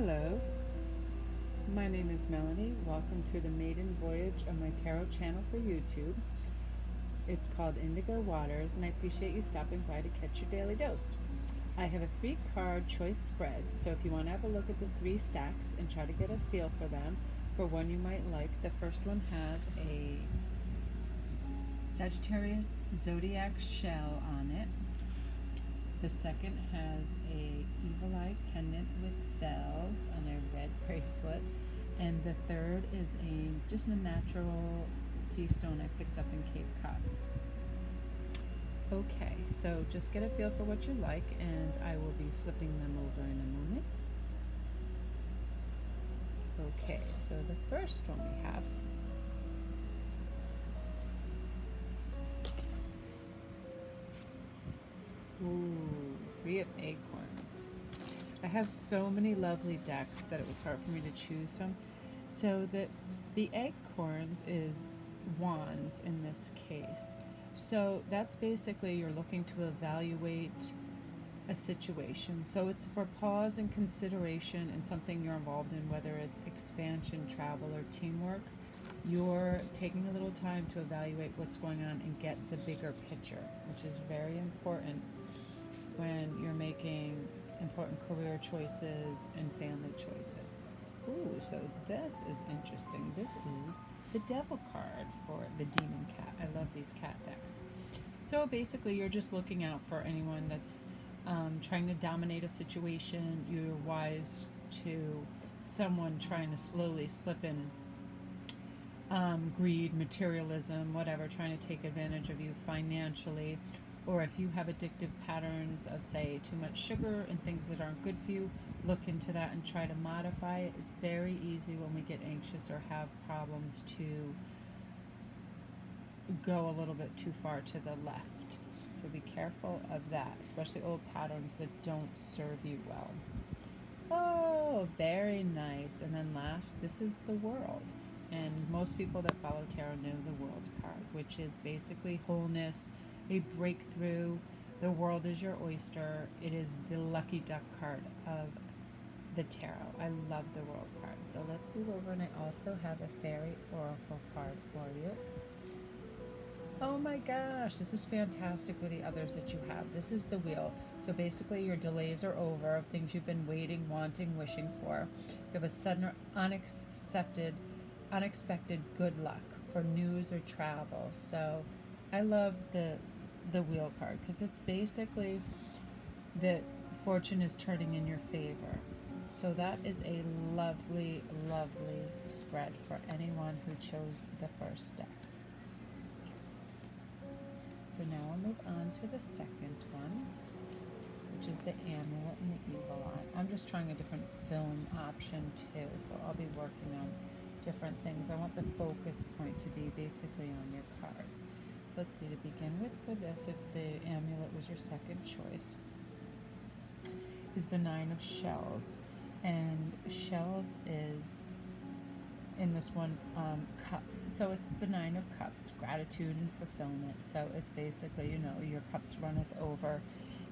Hello, my name is Melanie. Welcome to the maiden voyage of my tarot channel for YouTube. It's called Indigo Waters, and I appreciate you stopping by to catch your daily dose. I have a 3-card choice spread, so if you want to have a look at the 3 stacks and try to get a feel for them, for one you might like, the first one has a Sagittarius zodiac shell on it. The second has a evil eye pendant with bells on a red bracelet. And the third is just a natural sea stone I picked up in Cape Cod. Okay, so just get a feel for what you like, and I will be flipping them over in a moment. Okay, so the first one we have ooh, 3 of acorns. I have so many lovely decks that it was hard for me to choose from. So the acorns is wands in this case. So that's basically you're looking to evaluate a situation. So it's for pause and consideration in something you're involved in, whether it's expansion, travel, or teamwork. You're taking a little time to evaluate what's going on and get the bigger picture, which is very important when you're making important career choices and family choices. Ooh, so this is interesting. This is the Devil card for the Demon Cat. I love these cat decks. So basically you're just looking out for anyone that's trying to dominate a situation. You're wise to someone trying to slowly slip in greed, materialism, whatever, trying to take advantage of you financially. Or if you have addictive patterns of, say, too much sugar and things that aren't good for you, look into that and try to modify it. It's very easy when we get anxious or have problems to go a little bit too far to the left. So be careful of that, especially old patterns that don't serve you well. Oh, very nice. And then last, this is the World. And most people that follow tarot know the World card, which is basically wholeness, a breakthrough. The world is your oyster. It is the lucky duck card of the tarot. I love the World card. So let's move over, and I also have a fairy oracle card for you. Oh my gosh, this is fantastic with the others that you have. This is the Wheel. So basically your delays are over of things you've been waiting, wanting, wishing for. You have a sudden or unexpected good luck for news or travel. So I love the Wheel card because it's basically that fortune is turning in your favor. So that is a lovely, lovely spread for anyone who chose the first deck. So now I'll move on to the second one, which is the Amulet and the Evil Eye. I'm just trying a different film option too, so I'll be working on different things. I want the focus point to be basically on your cards. So let's see, to begin with for this, if the Amulet was your second choice, is the 9 of Shells. And Shells is, in this one, cups. So it's the 9 of Cups, gratitude and fulfillment. So it's basically, your cups runneth over.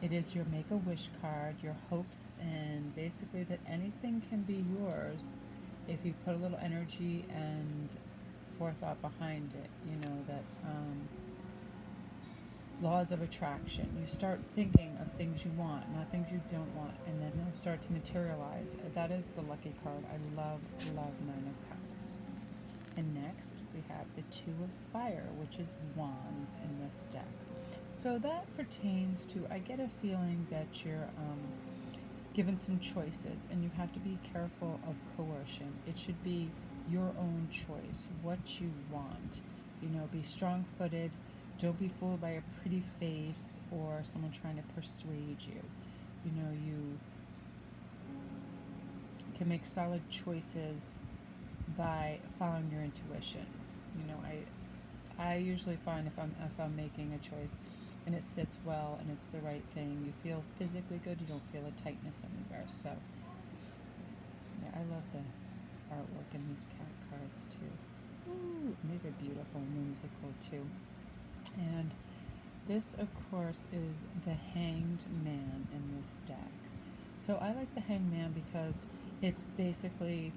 It is your Make-A-Wish card, your hopes, and basically that anything can be yours if you put a little energy and forethought behind it. That laws of attraction. You start thinking of things you want, not things you don't want, and then they'll start to materialize. That is the lucky card. I love 9 of Cups. And next we have the 2 of Fire, which is Wands in this deck. So that pertains to, I get a feeling that you're given some choices, and you have to be careful of coercion. It should be your own choice, what you want. Be strong-footed. Don't be fooled by a pretty face or someone trying to persuade you. You can make solid choices by following your intuition. I usually find if I'm making a choice and it sits well and it's the right thing, you feel physically good, you don't feel a tightness anywhere. So yeah, I love the artwork in these cat cards too. Ooh, and these are beautiful and whimsical too. And this, of course, is the Hanged Man in this deck. So I like the Hanged Man because It's basically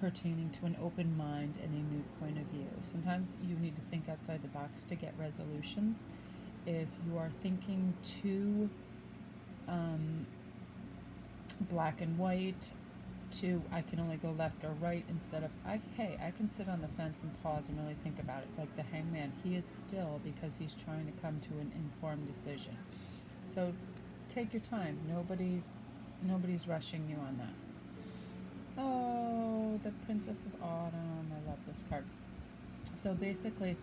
pertaining to an open mind and a new point of view. Sometimes you need to think outside the box to get resolutions. If you are thinking too black and white, to I can only go left or right, instead of I can sit on the fence and pause and really think about it. Like the hangman, he is still because he's trying to come to an informed decision. So take your time. Nobody's rushing you on that. Oh, the Princess of Autumn. I love this card. So basically,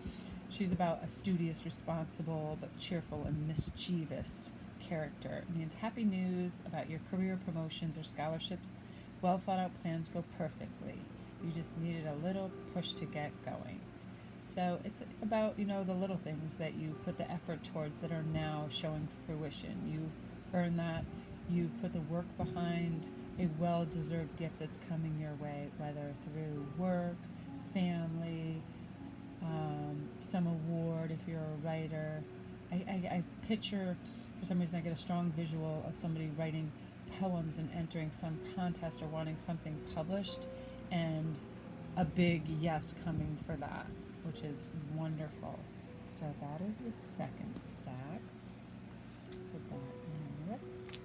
she's about a studious, responsible, but cheerful and mischievous character. It means happy news about your career promotions or scholarships. Well thought out plans go perfectly. You just needed a little push to get going. So it's about, the little things that you put the effort towards that are now showing fruition. You've earned that. You've put the work behind a well-deserved gift that's coming your way, whether through work, family, some award if you're a writer. I picture, for some reason I get a strong visual of somebody writing poems and entering some contest or wanting something published, and a big yes coming for that, which is wonderful. So that is the second stack. Put that in there.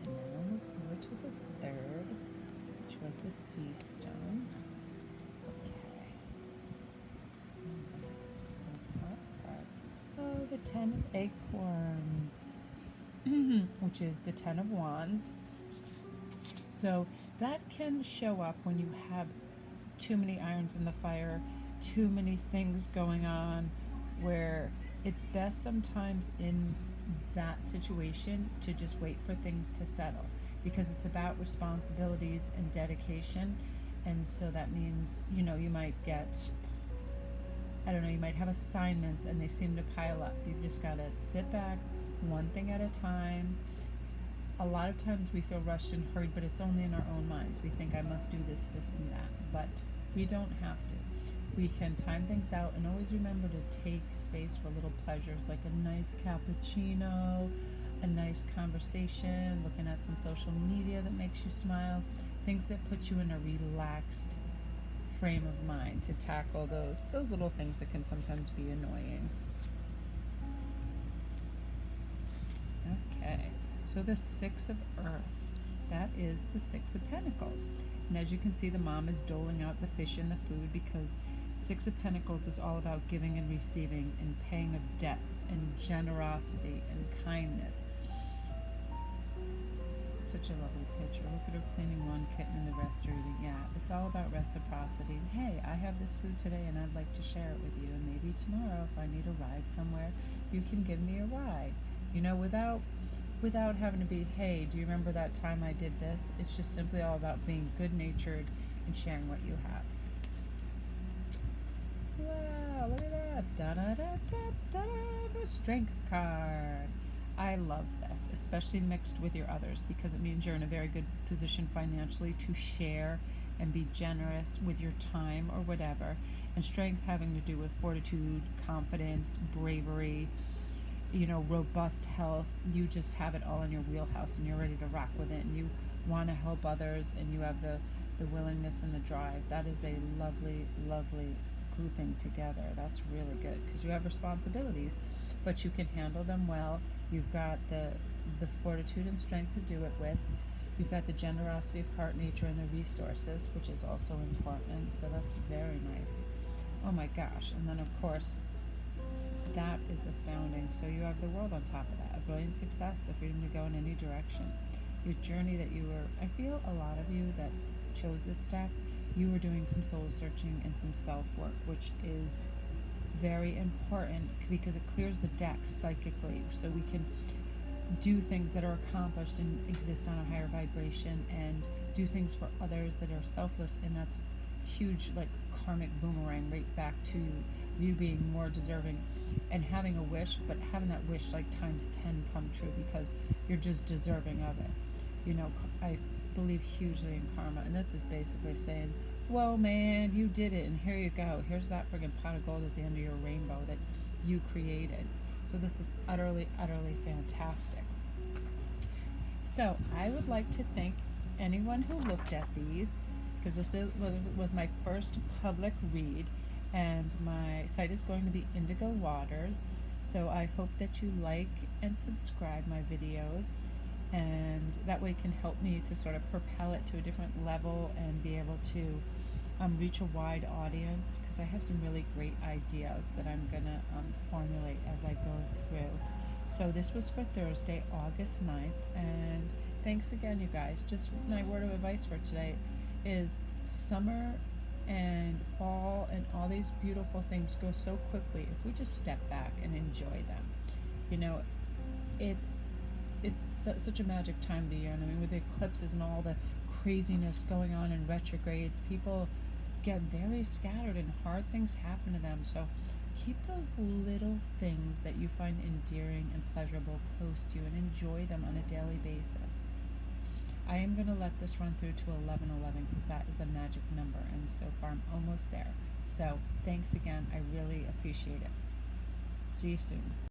And now we'll go to the third, which was the sea stone. Okay. And that's the top card. Oh, the 10 of acorns, which is the 10 of wands. So that can show up when you have too many irons in the fire, too many things going on, where it's best sometimes in that situation to just wait for things to settle, because it's about responsibilities and dedication. And so that means, you might get, you might have assignments and they seem to pile up. You've just got to sit back, one thing at a time. A lot of times we feel rushed and hurried, but it's only in our own minds. We think I must do this, this, and that, but we don't have to. We can time things out and always remember to take space for little pleasures, like a nice cappuccino, a nice conversation, looking at some social media that makes you smile, things that put you in a relaxed frame of mind to tackle those little things that can sometimes be annoying. Okay. So the Six of Earth, that is the Six of Pentacles. And as you can see, the mom is doling out the fish and the food, because Six of Pentacles is all about giving and receiving and paying of debts and generosity and kindness. Such a lovely picture. Look at her cleaning one kitten and the rest are eating. Yeah, it's all about reciprocity. Hey, I have this food today and I'd like to share it with you. And maybe tomorrow, if I need a ride somewhere, you can give me a ride. Without having to be, hey, do you remember that time I did this? It's just simply all about being good-natured and sharing what you have. Wow, look at that. Da-da-da-da-da-da, the Strength card. I love this, especially mixed with your others, because it means you're in a very good position financially to share and be generous with your time or whatever. And strength having to do with fortitude, confidence, bravery, robust health. You just have it all in your wheelhouse and you're ready to rock with it, and you want to help others, and you have the willingness and the drive. That is a lovely, lovely grouping together. That's really good, because you have responsibilities, but you can handle them well. You've got the fortitude and strength to do it with. You've got the generosity of heart, nature, and the resources, which is also important. So that's very nice. Oh my gosh. And then of course, that is astounding. So you have the world on top of that, a brilliant success, the freedom to go in any direction. Your journey that I feel a lot of you that chose this stack, you were doing some soul searching and some self-work, which is very important because it clears the deck psychically, so we can do things that are accomplished and exist on a higher vibration and do things for others that are selfless, and that's huge, like karmic boomerang right back to you being more deserving and having a wish, but having that wish like times 10 come true because you're just deserving of it. I believe hugely in karma, and this is basically saying, well, man, you did it, and here you go. Here's that friggin' pot of gold at the end of your rainbow that you created. So this is utterly, utterly fantastic. So I would like to thank anyone who looked at these, because was my first public read, and my site is going to be Indigo Waters. So I hope that you like and subscribe my videos, and that way can help me to sort of propel it to a different level and be able to reach a wide audience, because I have some really great ideas that I'm gonna formulate as I go through. So this was for Thursday, August 9th, and thanks again, you guys. Just my word of advice for today is summer and fall and all these beautiful things go so quickly if we just step back and enjoy them. You know, it's such a magic time of the year, and I mean, with the eclipses and all the craziness going on in retrogrades, people get very scattered and hard things happen to them. So keep those little things that you find endearing and pleasurable close to you and enjoy them on a daily basis. I am going to let this run through to 11:11 because that is a magic number, and so far I'm almost there. So thanks again. I really appreciate it. See you soon.